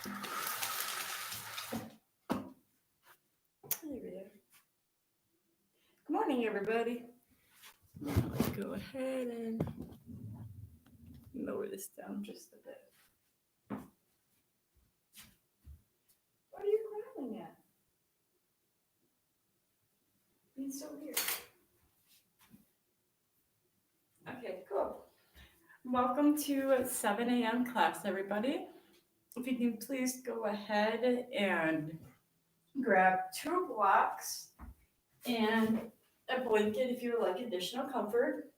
Good morning, everybody. Let's go ahead and lower this down just a bit. What are you grabbing at? It's so weird. Okay, cool. Welcome to 7 a.m. class, everybody. If you can please go ahead and grab 2 blocks and a blanket if you would like additional comfort.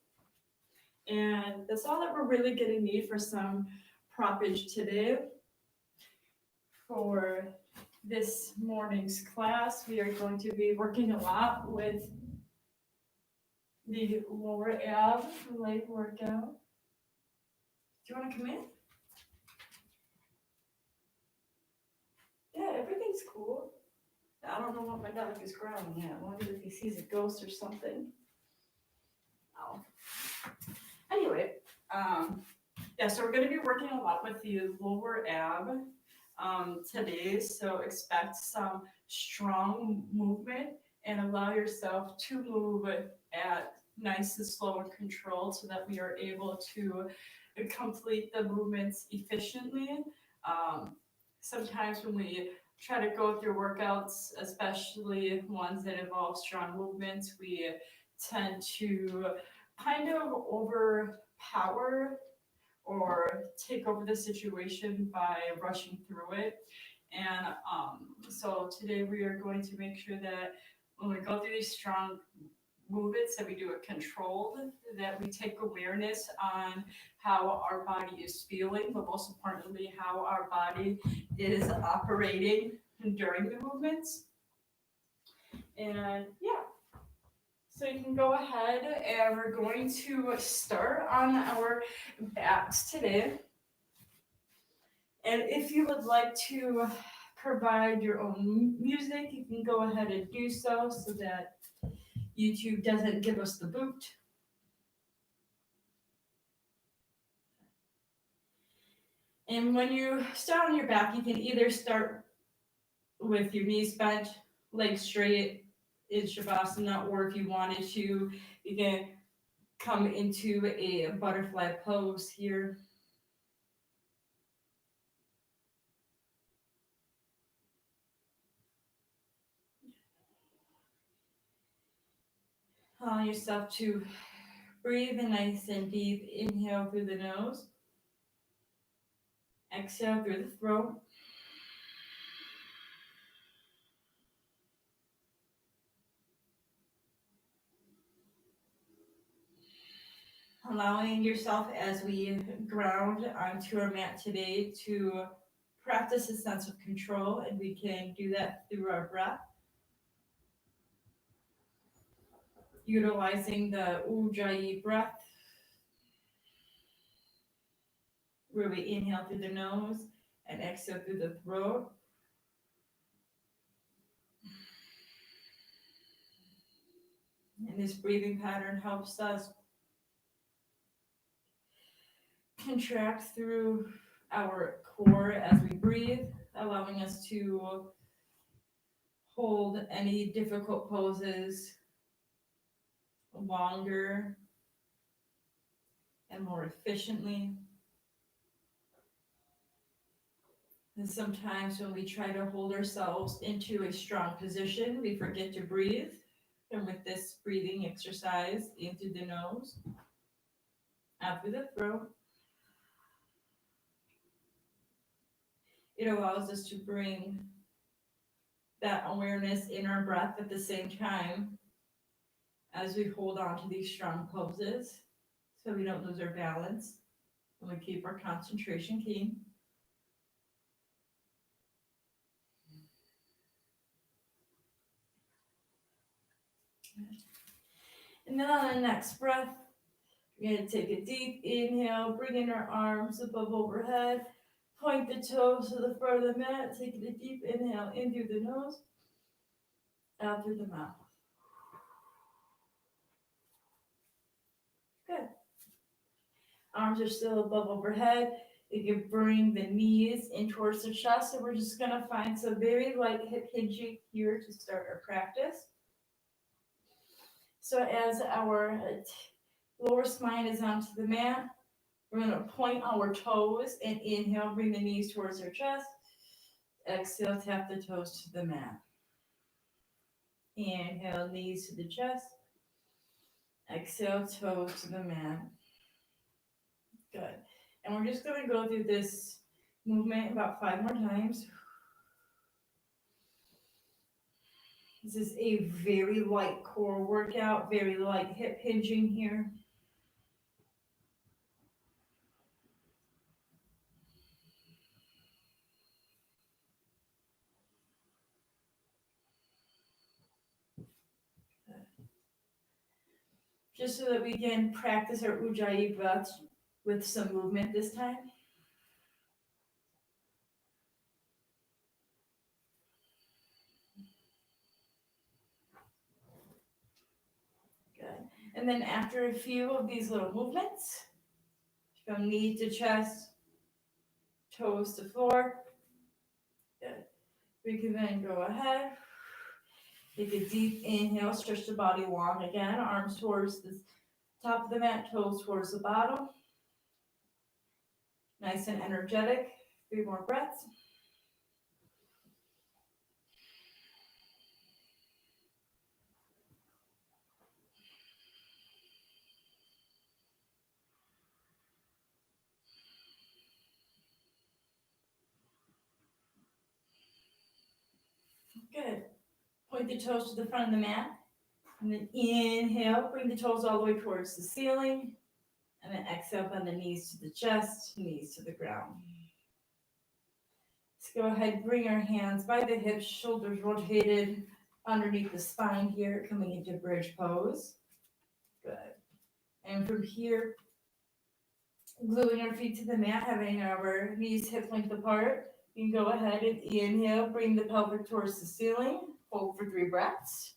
And that's all that we're really going to need for some propage today. For this morning's class, we are going to be working a lot with the lower ab leg workout. Do you want to come in? Yeah, everything's cool. I don't know what my dog is growling at. I wonder if he sees a ghost or something. Oh. Anyway, so we're going to be working a lot with the lower ab today. So expect some strong movement and allow yourself to move at nice and slow and controlled so that we are able to complete the movements efficiently. Sometimes when we try to go through workouts, especially ones that involve strong movements, we tend to kind of overpower or take over the situation by rushing through it. And so today we are going to make sure that when we go through these strong movements that we do it controlled, that we take awareness on how our body is feeling, but most importantly, how our body is operating during the movements. And yeah, so you can go ahead and we're going to start on our backs today. And if you would like to provide your own music, you can go ahead and do so that YouTube doesn't give us the boot. And when you start on your back, you can either start with your knees bent, legs straight in Shavasana, or if you wanted to, you can come into a butterfly pose here. Allow yourself to breathe in nice and deep. Inhale through the nose. Exhale through the throat. Allowing yourself as we ground onto our mat today to practice a sense of control, and we can do that through our breath. Utilizing the Ujjayi breath, where we inhale through the nose and exhale through the throat. And this breathing pattern helps us contract through our core as we breathe, allowing us to hold any difficult poses longer and more efficiently. And sometimes when we try to hold ourselves into a strong position, we forget to breathe. And with this breathing exercise, in through the nose, out through the throat, it allows us to bring that awareness in our breath at the same time as we hold on to these strong poses, so we don't lose our balance and we keep our concentration keen. And then on the next breath, we're going to take a deep inhale, bring in our arms above overhead, point the toes to the front of the mat, taking a deep inhale in through the nose, out through the mouth. Good. Arms are still above overhead. You can bring the knees in towards the chest, and we're just gonna find some very light hip hinging here to start our practice. So as our lower spine is onto the mat, we're gonna point our toes and inhale, bring the knees towards our chest. Exhale, tap the toes to the mat. Inhale, knees to the chest. Exhale, toes to the mat. Good. And we're just gonna go through this movement about 5 more times. This is a very light core workout, very light hip hinging here. Just so that we can practice our Ujjayi breaths with some movement this time. Good. And then after a few of these little movements, from knee to chest, toes to floor. Good. We can then go ahead, take a deep inhale, stretch the body long again, arms towards the top of the mat, toes towards the bottom. Nice and energetic. 3 more breaths. Good. Point the toes to the front of the mat. And then inhale, bring the toes all the way towards the ceiling. And then exhale, bend the knees to the chest, knees to the ground. Let's go ahead, bring our hands by the hips, shoulders rotated underneath the spine here, coming into bridge pose. Good. And from here, gluing our feet to the mat, having our knees hip length apart. You can go ahead and inhale, bring the pelvic towards the ceiling, hold for 3 breaths.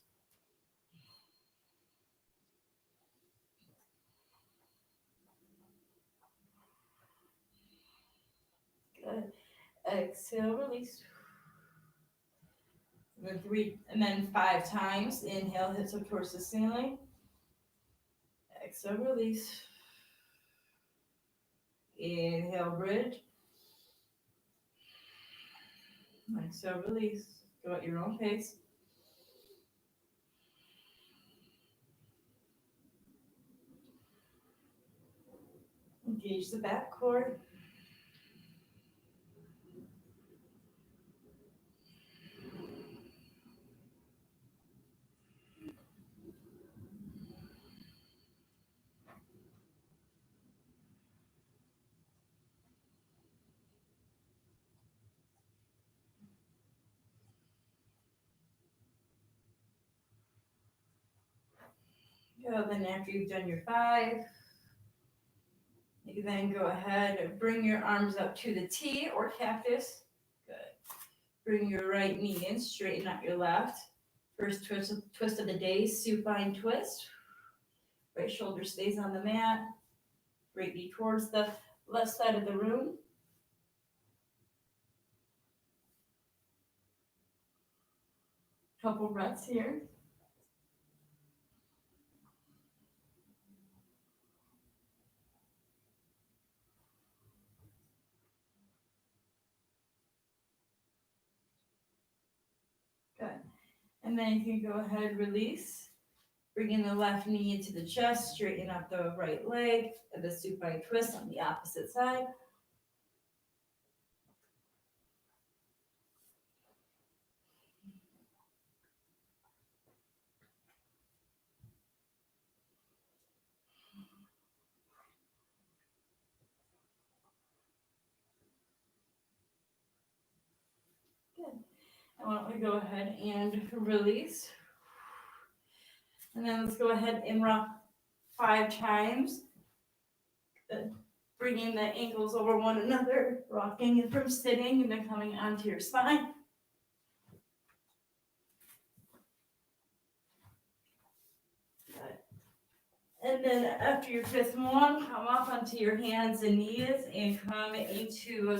Good. Exhale, release. And then 5 times. Inhale, hips up towards the ceiling. Exhale, release. Inhale, bridge. Exhale, release. Go at your own pace. Engage the back core. Good. Then after you've done your 5, you can then go ahead and bring your arms up to the T or cactus. Good. Bring your right knee in, straighten out your left. First twist of the day, supine twist. Right shoulder stays on the mat. Right knee towards the left side of the room. Couple breaths here. Good. And then you can go ahead, release. Bringing the left knee into the chest, straighten out the right leg, and the supine twist on the opposite side. Good. And why don't we go ahead and release. And then let's go ahead and rock 5 times. Good. Bringing the ankles over one another, rocking it from sitting and then coming onto your spine. Good. And then after your fifth one, come up onto your hands and knees and come into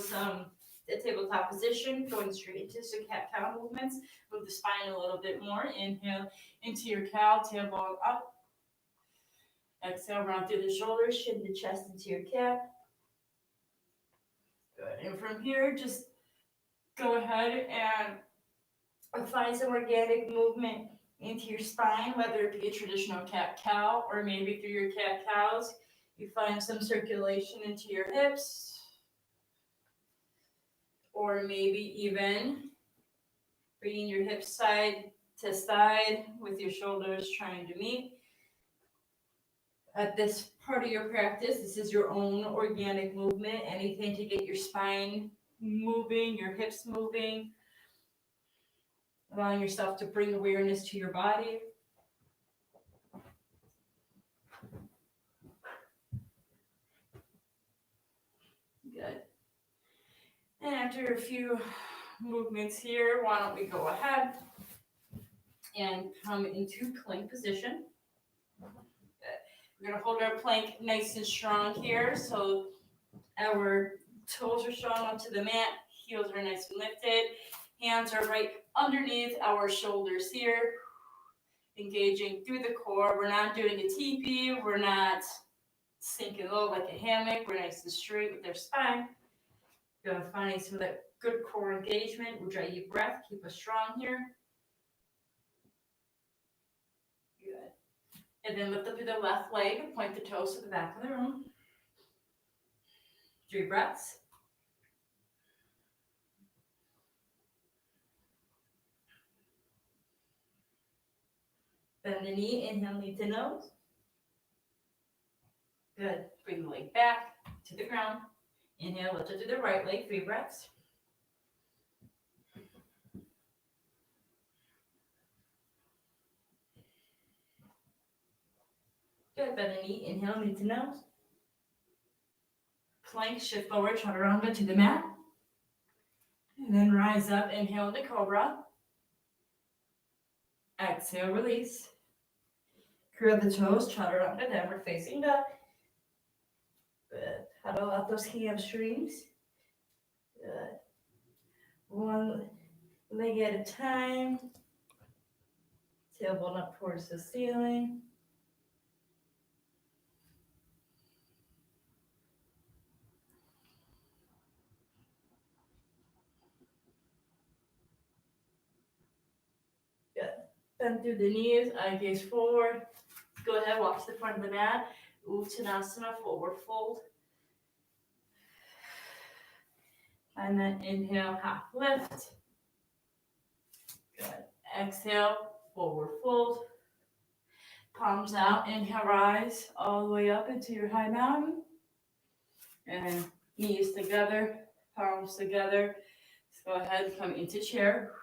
the tabletop position, going straight into some cat-cow movements. Move the spine a little bit more. Inhale into your cow, tailbone up. Exhale, round through the shoulders, shin the chest into your cat. Good. And from here, just go ahead and find some organic movement into your spine, whether it be a traditional cat-cow or maybe through your cat-cows, you find some circulation into your hips, or maybe even bringing your hips side to side with your shoulders trying to meet. At this part of your practice, this is your own organic movement, anything to get your spine moving, your hips moving, allowing yourself to bring awareness to your body. Good. And after a few movements here, why don't we go ahead and come into plank position. We're going to hold our plank nice and strong here. So our toes are strong onto the mat, heels are nice and lifted, hands are right underneath our shoulders here, engaging through the core. We're not doing a teepee, we're not sinking low like a hammock, we're nice and straight with our spine. You're finding some of that good core engagement. We'll dry your breath, keep us strong here. Good. And then lift up through the left leg and point the toes to the back of the room. 3 breaths. Bend the knee, inhale, knee to nose. Good. Bring the leg back to the ground. Inhale, lift up to the right leg, 3 breaths. Good. Bend the knee, inhale, knee to nose. Plank, shift forward, chaturanga to the mat. And then rise up, inhale to cobra. Exhale, release. Curl the toes, chaturanga, downward facing dog. Good. Huddle out those hamstrings. Good. One leg at a time. Tailbone up towards the ceiling. Good. Bend through the knees, eye gaze forward. Go ahead, walk to the front of the mat. Uttanasana, forward fold. And then inhale, half lift. Good. Exhale, forward fold. Palms out, inhale, rise all the way up into your high mountain. And knees together, palms together. So go ahead, come into chair.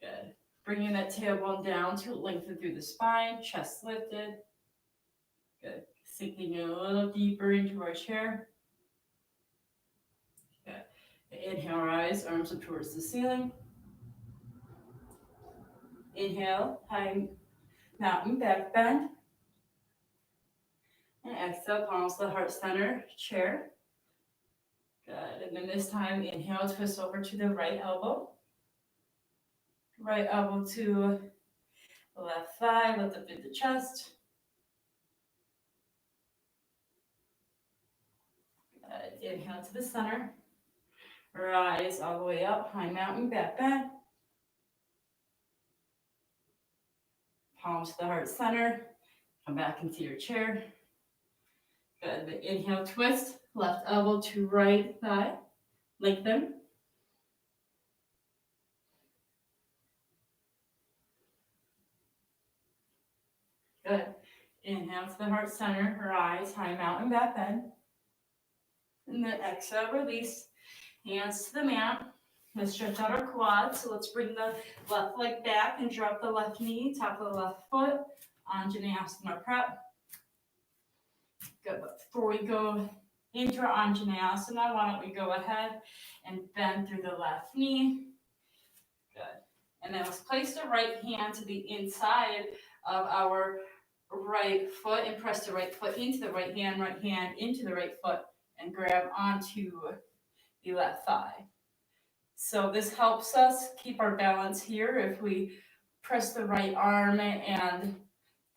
Good. Bringing that tailbone down to lengthen through the spine, chest lifted. Good. Sinking in a little deeper into our chair. Good. Inhale, rise, arms up towards the ceiling. Inhale, high mountain, back bend. And exhale, palms to the heart center, chair. Good. And then this time, inhale, twist over to the right elbow. Right elbow to the left thigh, lift up through the chest. Good. Inhale to the center. Rise all the way up, high mountain, back bend. Palms to the heart center. Come back into your chair. Good. Inhale, twist. Left elbow to right thigh. Lengthen. Good. Inhale to the heart center. Rise, high mountain, back bend. And then exhale, release. Hands to the mat. Let's stretch out our quads. So let's bring the left leg back and drop the left knee, top of the left foot. Anjaneyasana prep. Good. But before we go into our Anjaneyasana, why don't we go ahead and bend through the left knee. Good. And then let's place the right hand to the inside of our right foot and press the right foot into the right hand into the right foot, and grab onto the left thigh. So this helps us keep our balance here if we press the right arm and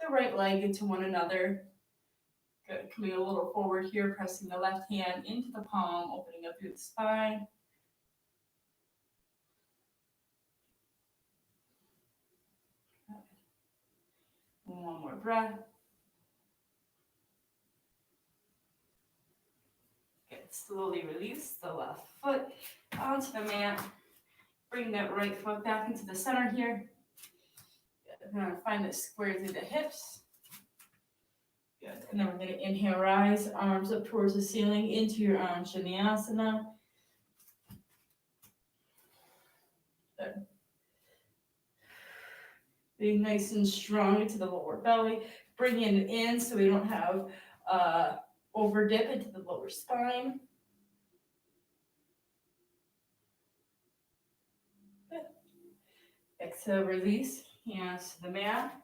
the right leg into one another. Good. Coming a little forward here, pressing the left hand into the palm, opening up through the spine. One more breath. Good. Slowly release the left foot onto the mat. Bring that right foot back into the center here. Good. We're going to find this square through the hips. Good. And then we're going to inhale, rise, arms up towards the ceiling into your Anjaneyasana. Good. Being nice and strong into the lower belly. Bringing it in so we don't have over dip into the lower spine. Good. Exhale, release. Hands to the mat.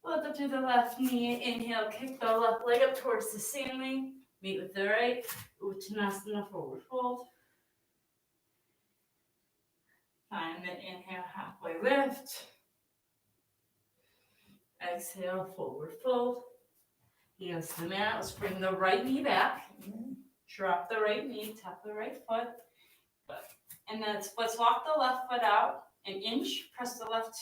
Lift up to the left knee. Inhale, kick the left leg up towards the ceiling. Meet with the right. Uttanasana, forward fold. Find the inhale, halfway lift. Exhale, forward fold. Hands to the mat. Let's bring the right knee back. Drop the right knee, tap the right foot. Good. And then let's walk the left foot out an inch. Press the left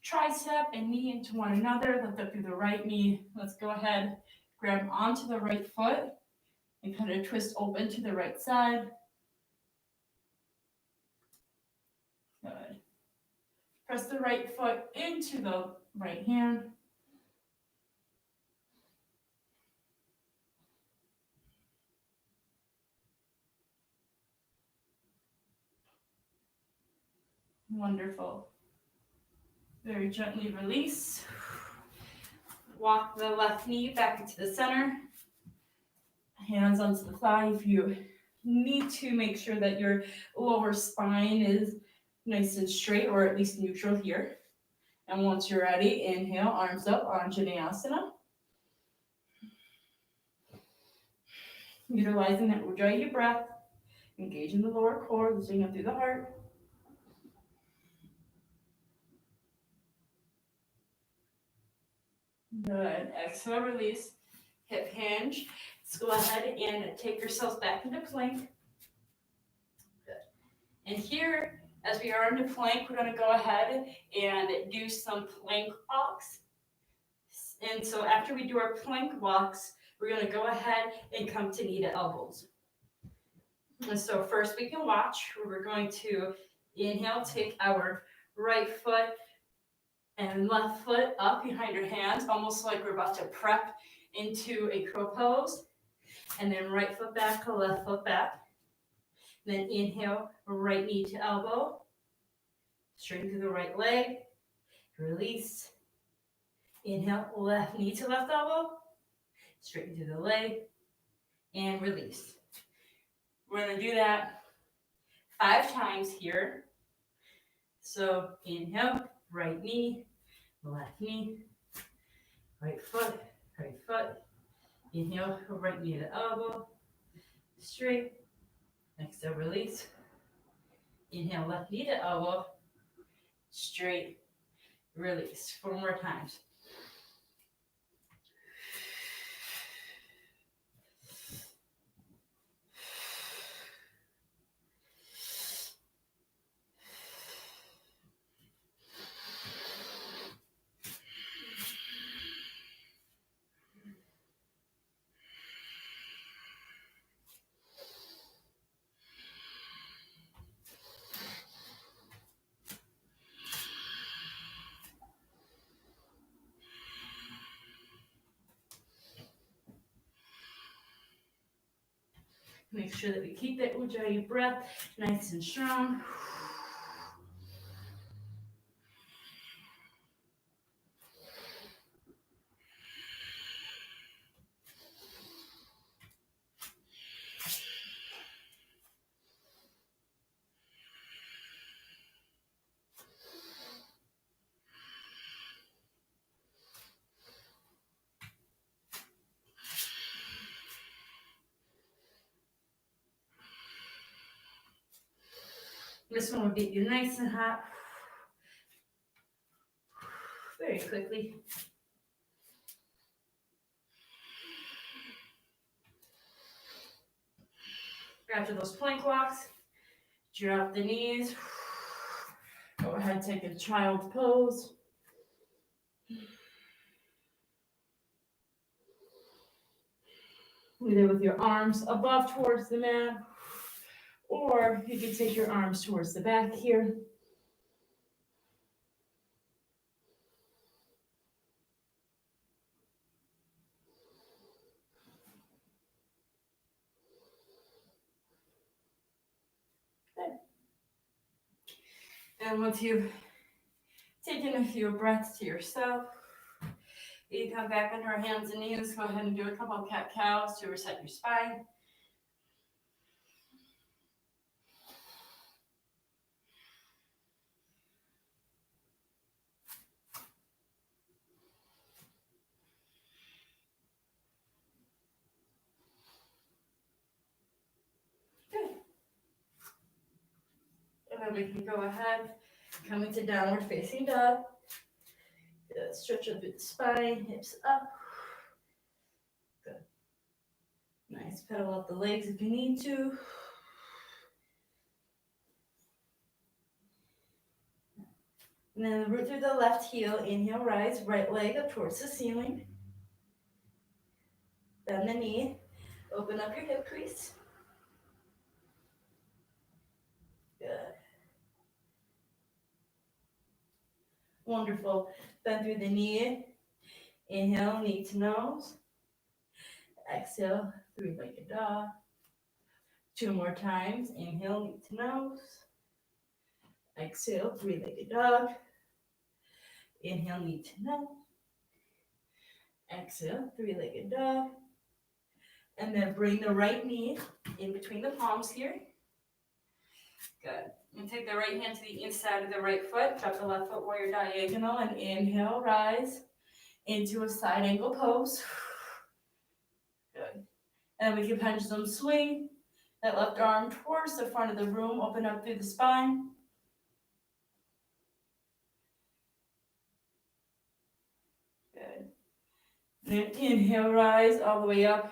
tricep and knee into one another. Lift up through the right knee. Let's go ahead, grab onto the right foot and kind of twist open to the right side. Good. Press the right foot into the right hand. Wonderful. Very gently release. Walk the left knee back into the center. Hands onto the thigh. If you need to, make sure that your lower spine is nice and straight, or at least neutral here. And once you're ready, inhale, arms up, Anjaneyasana. Utilizing that Ujjayi breath, engaging the lower core, lifting up through the heart. Good. Exhale, release. Hip hinge. Let's go ahead and take yourselves back into plank. Good. And here, as we are into plank, we're going to go ahead and do some plank walks. And so after we do our plank walks, we're going to go ahead and come to knee to elbows. And so first we can watch. We're going to inhale, take our right foot and left foot up behind your hands, almost like we're about to prep into a crow pose. And then right foot back, left foot back. Then inhale, right knee to elbow. Straighten through the right leg. Release. Inhale, left knee to left elbow. Straighten through the leg. And release. We're going to do that 5 times here. So inhale, right knee, left knee, right foot, right foot. Inhale, right knee to elbow, straight. Exhale, release. Inhale, left knee to elbow, straight, release. 4 more times. Make sure that we keep that Ujjayi breath nice and strong. This one will get you nice and hot very quickly. After those plank walks, drop the knees. Go ahead, take a child's pose. Either with your arms above towards the mat, or you can take your arms towards the back here. Good. And once you've taken a few breaths to yourself, you come back on your hands and knees. Go ahead and do a couple of cat-cows to reset your spine. Good. And then we can go ahead, come into downward facing dog. Good. Stretch up the spine, hips up. Good. Nice. Pedal up the legs if you need to. And then root through the left heel, inhale, rise, right leg up towards the ceiling. Bend the knee, open up your hip crease. Good. Wonderful. Bend through the knee. Inhale, knee to nose. Exhale, three-legged dog. 2 more times. Inhale, knee to nose. Exhale, three-legged dog. Inhale, knee to nose. Exhale, three-legged dog. And then bring the right knee in between the palms here. Good. And take the right hand to the inside of the right foot. Drop the left foot warrior diagonal and inhale, rise into a side angle pose. Good. And we can pendulum swing that left arm towards the front of the room. Open up through the spine. Good. And then inhale, rise all the way up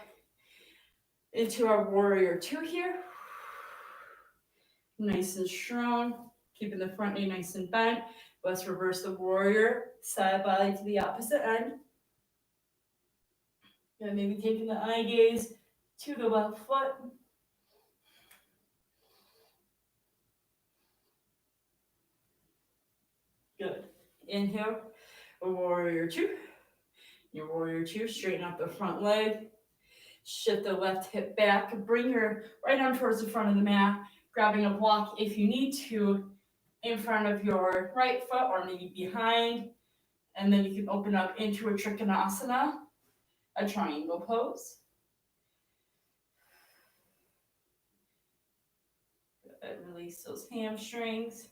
into our warrior 2 here. Nice and strong, keeping the front knee nice and bent. Let's reverse the warrior, side body to the opposite end. And maybe taking the eye gaze to the left foot. Good. Inhale, warrior 2. Your warrior 2, straighten up the front leg. Shift the left hip back. Bring your right arm towards the front of the mat. Grabbing a block if you need to in front of your right foot or maybe behind. And then you can open up into a Trikonasana, a triangle pose. Good. Release those hamstrings.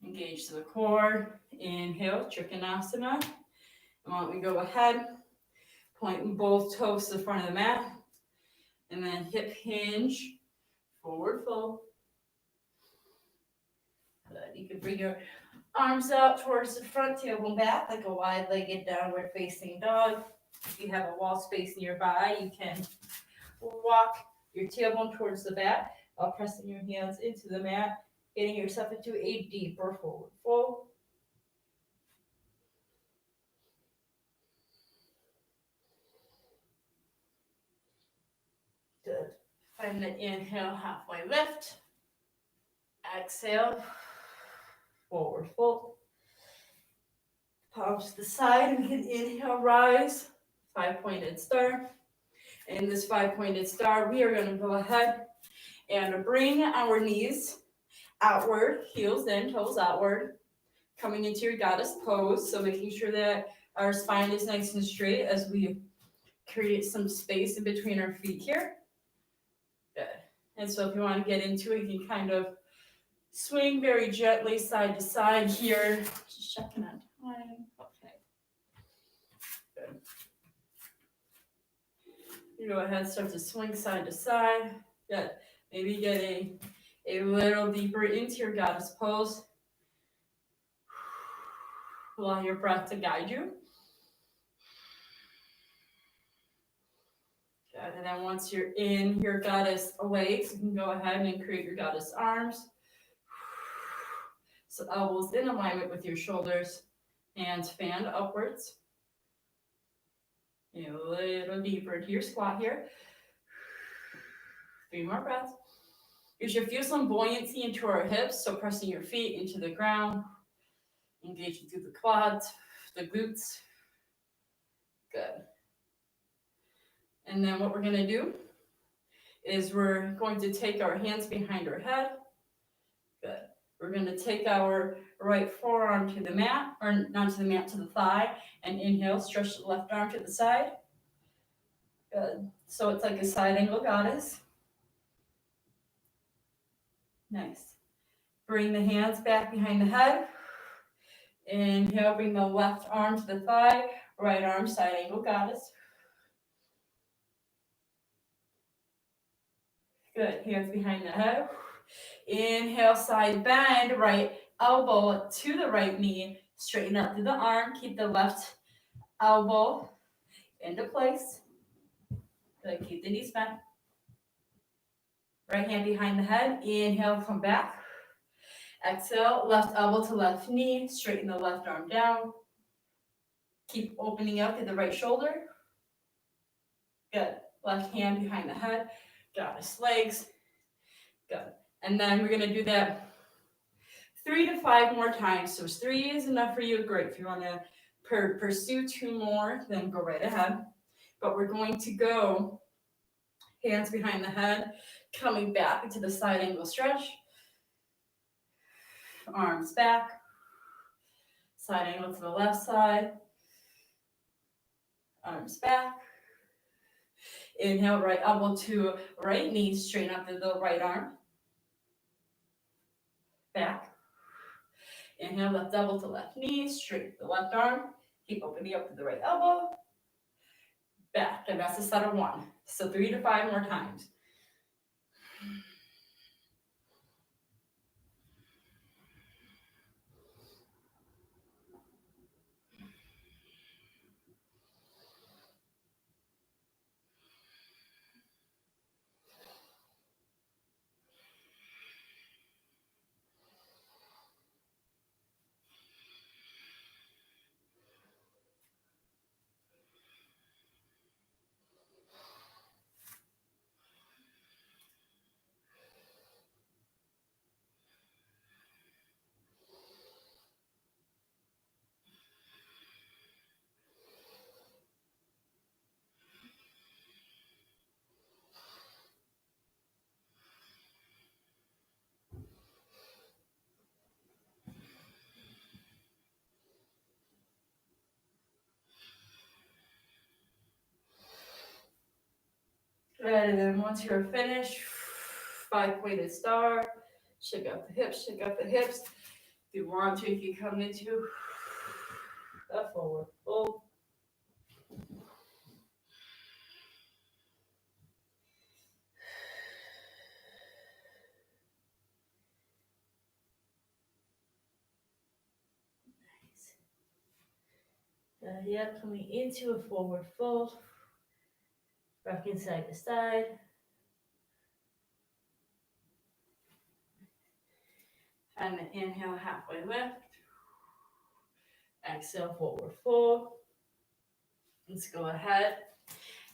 Engage the core. Inhale, Trikonasana. And why don't we go ahead, point both toes to the front of the mat. And then hip hinge, forward fold. Good. You can bring your arms out towards the front, tailbone back, like a wide-legged downward facing dog. If you have a wall space nearby, you can walk your tailbone towards the back while pressing your hands into the mat, getting yourself into a deeper forward fold. Good. Find the inhale, halfway lift. Exhale, forward fold. Palms to the side. We can inhale, rise, 5-pointed star. In this 5-pointed star, we are going to go ahead and bring our knees outward, heels in, toes outward, coming into your goddess pose. So making sure that our spine is nice and straight as we create some space in between our feet here. Good. And so if you want to get into it, you can kind of swing very gently side to side here. Just checking on time. Okay. Good. You go ahead, start to swing side to side. Good. Maybe getting a little deeper into your goddess pose. Allow your breath to guide you. Good. And then once you're in your goddess legs, you can go ahead and create your goddess arms. So elbows in alignment with your shoulders, hands fan upwards. A little deeper into your squat here. 3 more breaths. You should feel some buoyancy into our hips, so pressing your feet into the ground, engaging through the quads, the glutes. Good. And then what we're going to do is we're going to take our hands behind our head. Good. We're going to take our right forearm to the mat, or not to the mat, to the thigh, and inhale, stretch the left arm to the side. Good. So it's like a side angle goddess. Nice. Bring the hands back behind the head. Inhale, bring the left arm to the thigh, right arm side angle goddess. Good. Hands behind the head. Inhale, side bend, right elbow to the right knee, straighten up through the arm, keep the left elbow into place. Good. Keep the knees bent. Right hand behind the head. Inhale, come back. Exhale, left elbow to left knee, straighten the left arm down. Keep opening up to the right shoulder. Good. Left hand behind the head. Goddess legs. Good. And then we're going to do that 3 to 5 more times. So 3 is enough for you. Great. If you want to pursue 2 more, then go right ahead. But we're going to go hands behind the head, coming back into the side angle stretch. Arms back. Side angle to the left side. Arms back. Inhale, right elbow to right knee, straighten up the right arm. Back. Inhale, left elbow to left knee, straight the left arm. Keep opening up to the right elbow. Back, and that's a set of 1. So 3 to 5 more times. Good, and then once you're finished, 5-pointed star. Shake up the hips, shake up the hips. If you want to, you can come into a forward fold. Yep, coming into a forward fold. Rocking side to side. And then inhale, halfway lift. Exhale, forward fold. Let's go ahead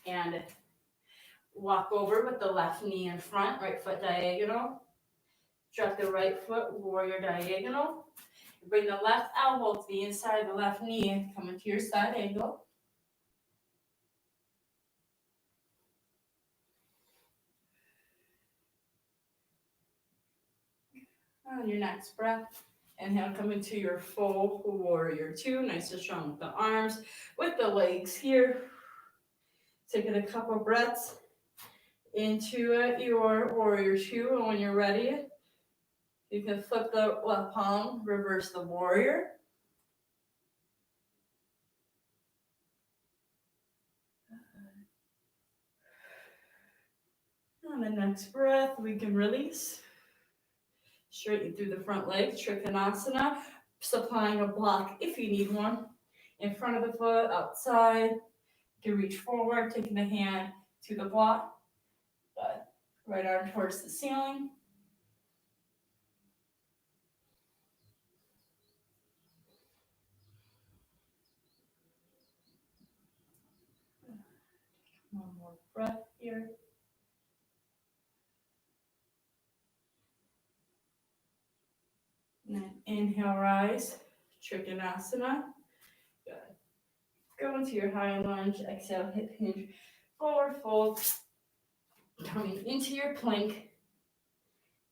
and walk over with the left knee in front, right foot diagonal. Drop the right foot, warrior diagonal. Bring the left elbow to the inside of the left knee, come into your side angle. On your next breath, inhale, come into your full warrior 2, nice and strong with the arms, with the legs here. Taking a couple breaths into your warrior 2, and when you're ready, you can flip the left palm, reverse the warrior. On the next breath, we can release. Straighten through the front leg, Trikonasana, supplying a block if you need one. In front of the foot, outside. You can reach forward, taking the hand to the block. Right arm towards the ceiling. One more breath here. And then inhale, rise, Trikonasana. Good. Go into your high lunge, exhale, hip hinge, forward fold. Coming into your plank.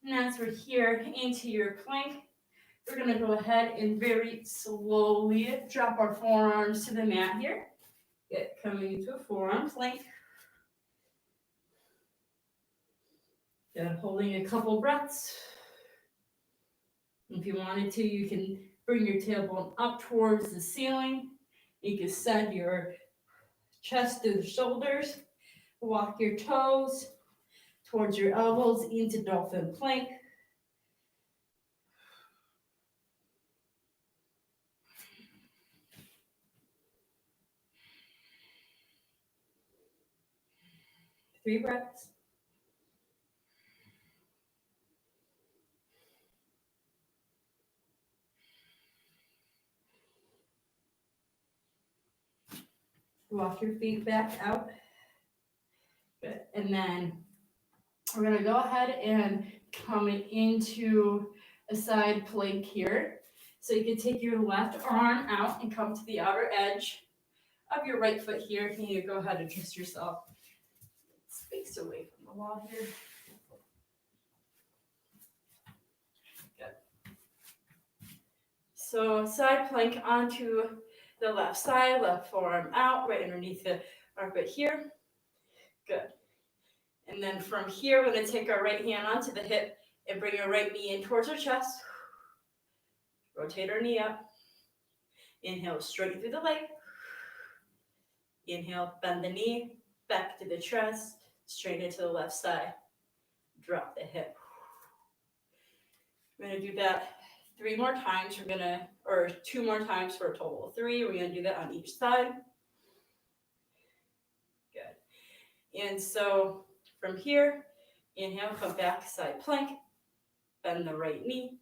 And as we're here into your plank, we're gonna go ahead and very slowly drop our forearms to the mat here. Good, coming into a forearm plank. Good, holding a couple breaths. If you wanted to, you can bring your tailbone up towards the ceiling. You can send your chest to the shoulders. Walk your toes towards your elbows into dolphin plank. Three breaths. Walk your feet back out. Good. And then we're going to go ahead and come into a side plank here. So you can take your left arm out and come to the outer edge of your right foot here. And you go ahead and twist yourself space away from the wall here. Good. So side plank onto the left side, left forearm out, right underneath the armpit here. Good. And then from here, we're going to take our right hand onto the hip and bring our right knee in towards our chest. Rotate our knee up. Inhale, straighten through the leg. Inhale, bend the knee, back to the chest, straighten it to the left side. Drop the hip. We're going to do that 3 more times. Or 2 more times for a total of 3. We're going to do that on each side. Good. And so from here, inhale, come back, side plank. Bend the right knee.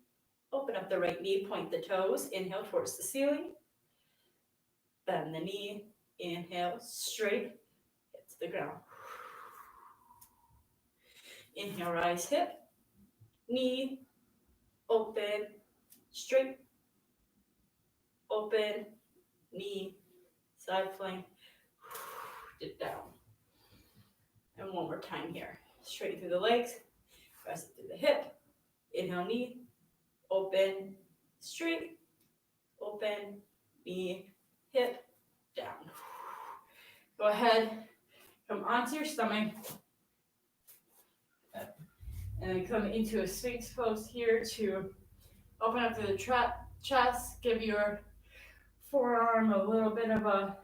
Open up the right knee, point the toes. Inhale towards the ceiling. Bend the knee. Inhale, straight, hit to the ground. Inhale, rise, hip. Knee, open, straight. Open, knee, side plank. Dip down. And one more time here. Straighten through the legs. Press it through the hip. Inhale, knee. Open, straight, open, knee, hip, down. Go ahead, come onto your stomach, and then come into a Sphinx pose here to open up through the chest, give your forearm a little bit of a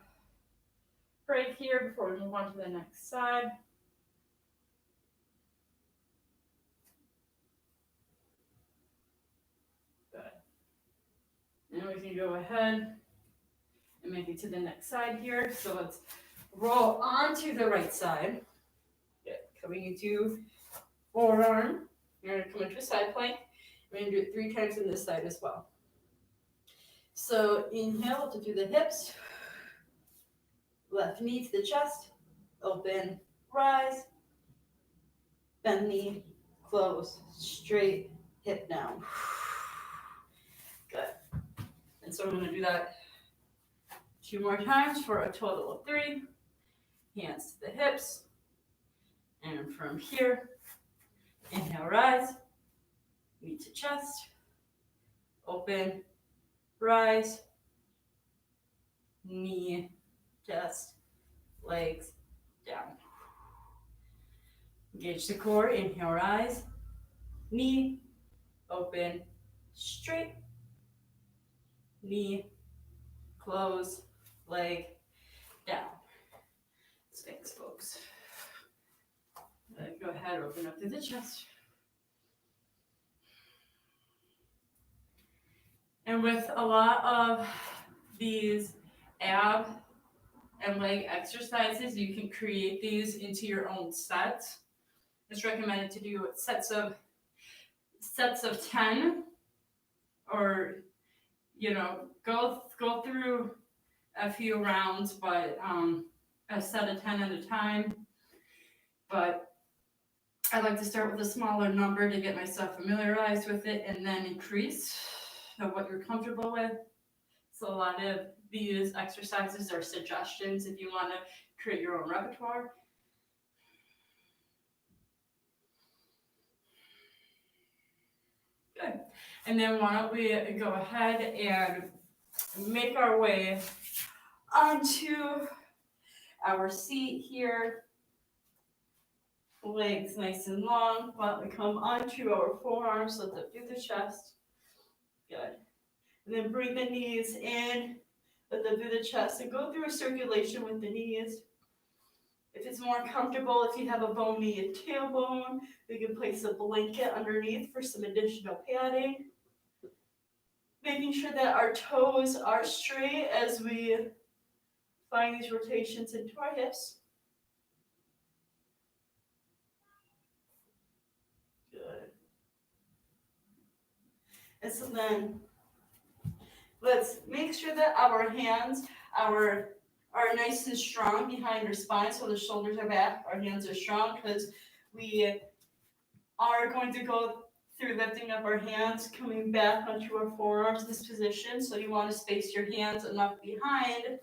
break here before we move on to the next side. And we can go ahead and make it to the next side here. So let's roll onto the right side. Good. Coming into forearm. You're going to come into a side plank. We're going to do it 3 times on this side as well. So inhale to do the hips. Left knee to the chest. Open, rise. Bend knee, close, straight, hip down. Good. And so I'm going to do that 2 more times for a total of 3. Hands to the hips. And from here, inhale, rise. Knee to chest. Open, rise. Knee, chest, legs, down. Engage the core. Inhale, rise. Knee, open, straight. Knee, close, leg, down. Sphinx, folks. Go ahead ahead, open up through the chest. And with a lot of these ab and leg exercises, you can create these into your own sets. It's recommended to do sets of 10, or go through a few rounds, but a set of 10 at a time. But I like to start with a smaller number to get myself familiarized with it, and then increase of what you're comfortable with. So a lot of these exercises are suggestions if you want to create your own repertoire. Good. And then why don't we go ahead and make our way onto our seat here. Legs nice and long. Why don't we come onto our forearms, lift up through the chest. Good. And then bring the knees in, lift up through the chest, and go through a circulation with the knees. If it's more comfortable, if you have a bony tailbone, we can place a blanket underneath for some additional padding. Making sure that our toes are straight as we find these rotations into our hips. Good. And so then, let's make sure that our hands are nice and strong behind our spine, so the shoulders are back, our hands are strong, because we are going to go through lifting up our hands, coming back onto our forearms, this position. So you want to space your hands enough behind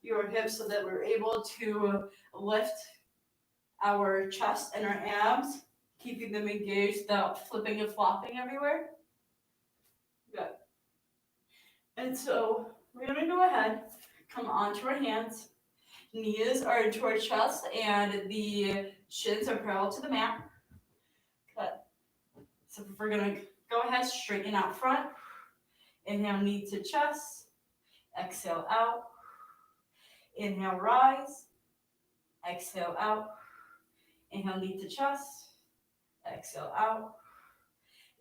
your hips so that we're able to lift our chest and our abs, keeping them engaged without flipping and flopping everywhere. Good. And so we're going to go ahead, come onto our hands. Knees are into our chest and the shins are parallel to the mat. Good. So we're going to go ahead, straighten out front. Inhale, knee to chest. Exhale out. Inhale, rise. Exhale out. Inhale, knee to chest. Exhale out.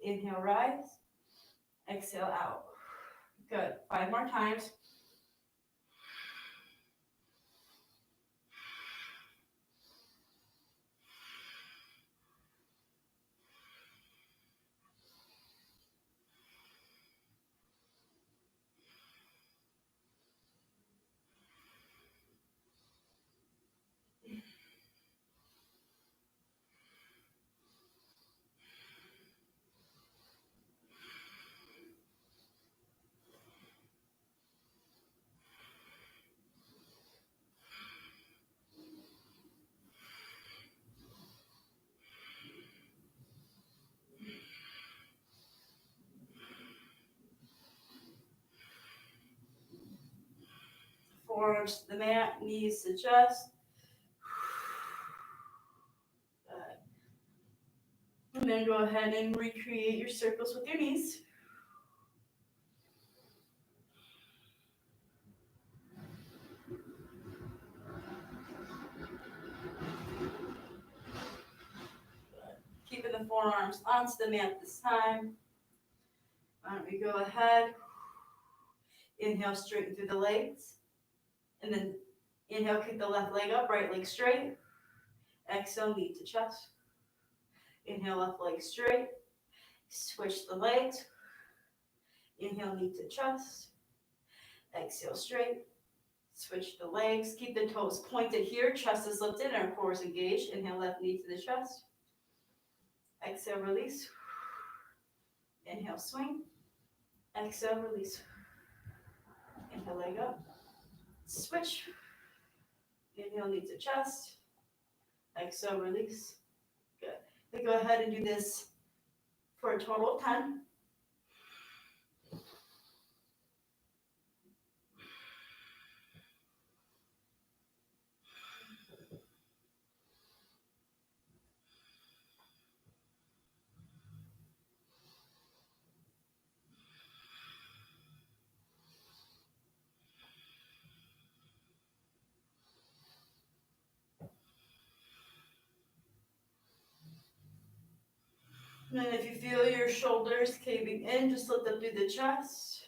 Inhale, rise. Exhale out. Good. 5 more times. Forearms to the mat, knees to chest. And then go ahead and recreate your circles with your knees. Keeping the forearms onto the mat this time. Why don't we go ahead, inhale, straighten through the legs. And then inhale, kick the left leg up, right leg straight. Exhale, knee to chest. Inhale, left leg straight. Switch the legs. Inhale, knee to chest. Exhale, straight. Switch the legs. Keep the toes pointed here. Chest is lifted and our core is engaged. Inhale, left knee to the chest. Exhale, release. Inhale, swing. Exhale, release. Inhale, leg up. Switch. Inhale, knee to chest. Exhale, release. Good. Then go ahead and do this for a total of 10. And then if you feel your shoulders caving in, just let them through the chest.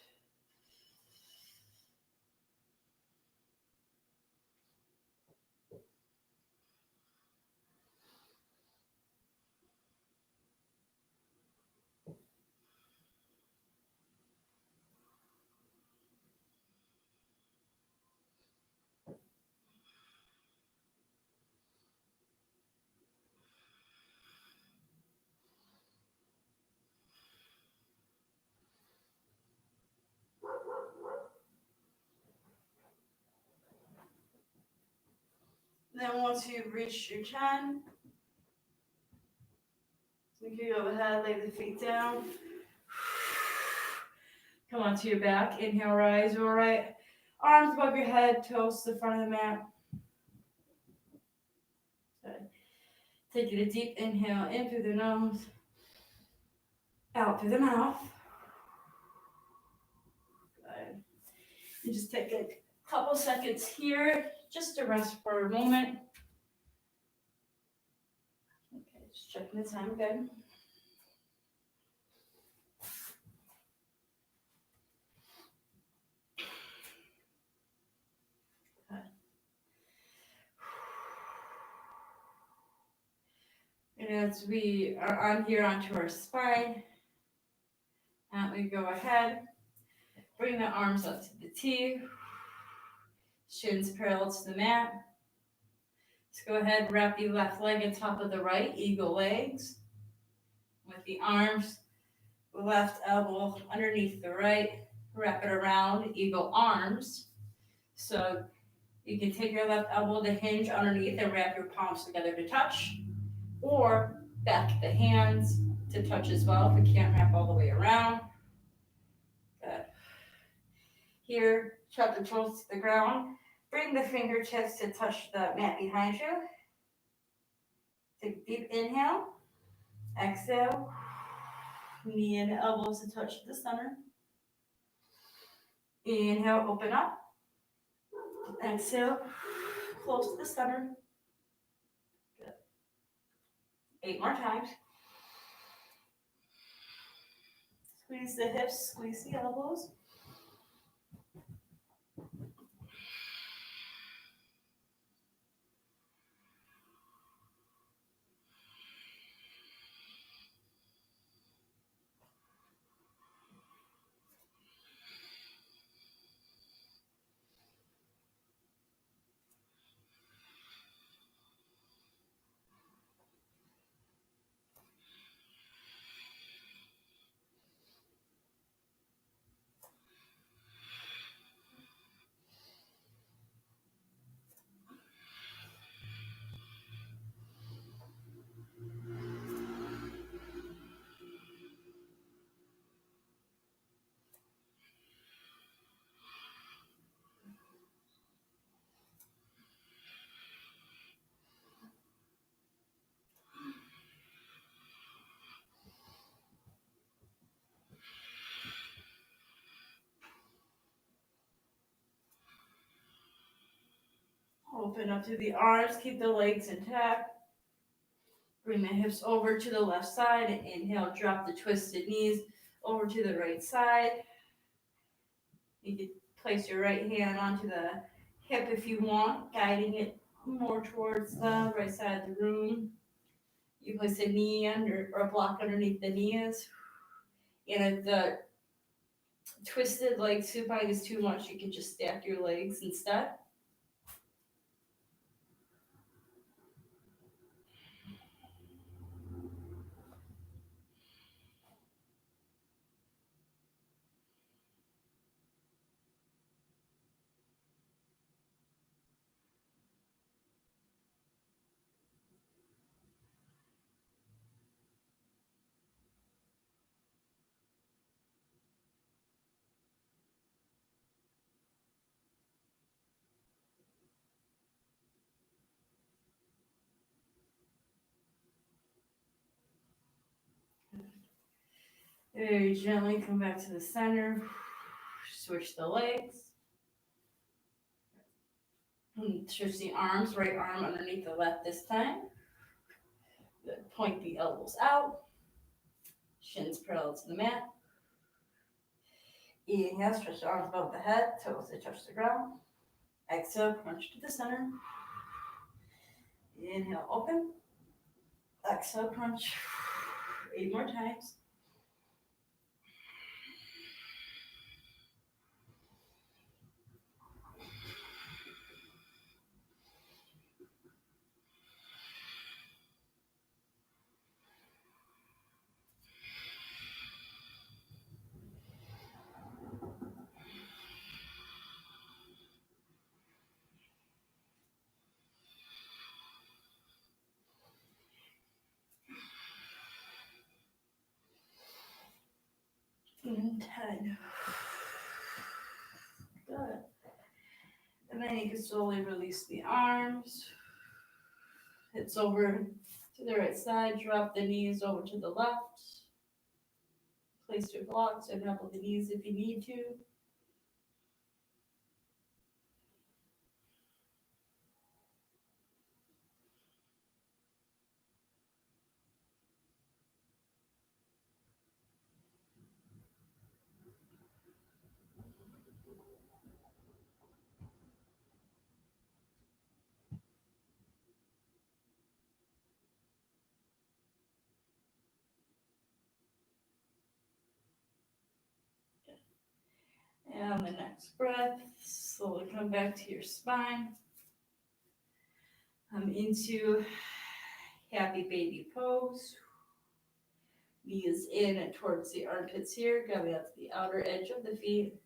Then once you've reached your 10, you can go ahead, lay the feet down. Come onto your back. Inhale, rise, all right. Arms above your head, toes to the front of the mat. Good. Taking a deep inhale in through the nose, out through the mouth. Good. And just take a couple seconds here just to rest for a moment. Okay, just checking the time. Good. And as we are on here onto our spine, and we go ahead, bring the arms up to the T, shins parallel to the mat. Let's go ahead, wrap the left leg on top of the right, eagle legs. With the arms, left elbow underneath the right, wrap it around, eagle arms. So you can take your left elbow to hinge underneath and wrap your palms together to touch, or back the hands to touch as well if we can't wrap all the way around. Good. Here, shut the toes to the ground. Bring the fingertips to touch the mat behind you. Take a deep inhale. Exhale. Knee and elbows to touch the center. Inhale, open up. Exhale, close to the center. Good. 8 more times. Squeeze the hips, squeeze the elbows. Open up through the arms, keep the legs intact. Bring the hips over to the left side and inhale, drop the twisted knees over to the right side. You can place your right hand onto the hip if you want, guiding it more towards the right side of the room. You place a knee under or a block underneath the knees. And if the twisted leg supine is too much, you can just stack your legs instead. Very gently come back to the center. Switch the legs. Switch the arms, right arm underneath the left this time. Point the elbows out. Shins parallel to the mat. Inhale, stretch the arms above the head, toes that touch the ground. Exhale, crunch to the center. Inhale, open. Exhale, crunch. 8 more times. And 10. Good. And then you can slowly release the arms. Hips over to the right side. Drop the knees over to the left. Place your blocks and double the knees if you need to. And the next breath, slowly come back to your spine. Come into happy baby pose. Knees in and towards the armpits here, coming out to the outer edge of the feet.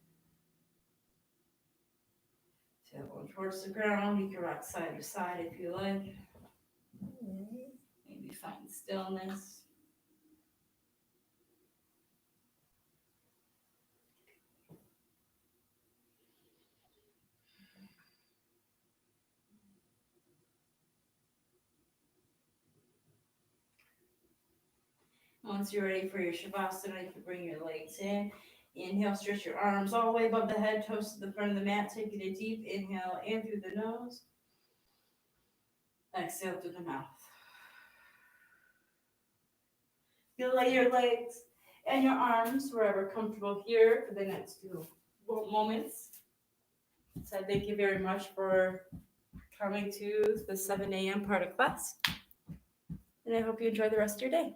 Tailbone towards the ground. You can rock side to side if you like. Maybe find stillness. Once you're ready for your Shavasana, you can bring your legs in. Inhale, stretch your arms all the way above the head, toes to the front of the mat. Taking a deep inhale in through the nose. Exhale through the mouth. Feel like your legs and your arms wherever comfortable here for the next few moments. So thank you very much for coming to the 7 a.m. part of class. And I hope you enjoy the rest of your day.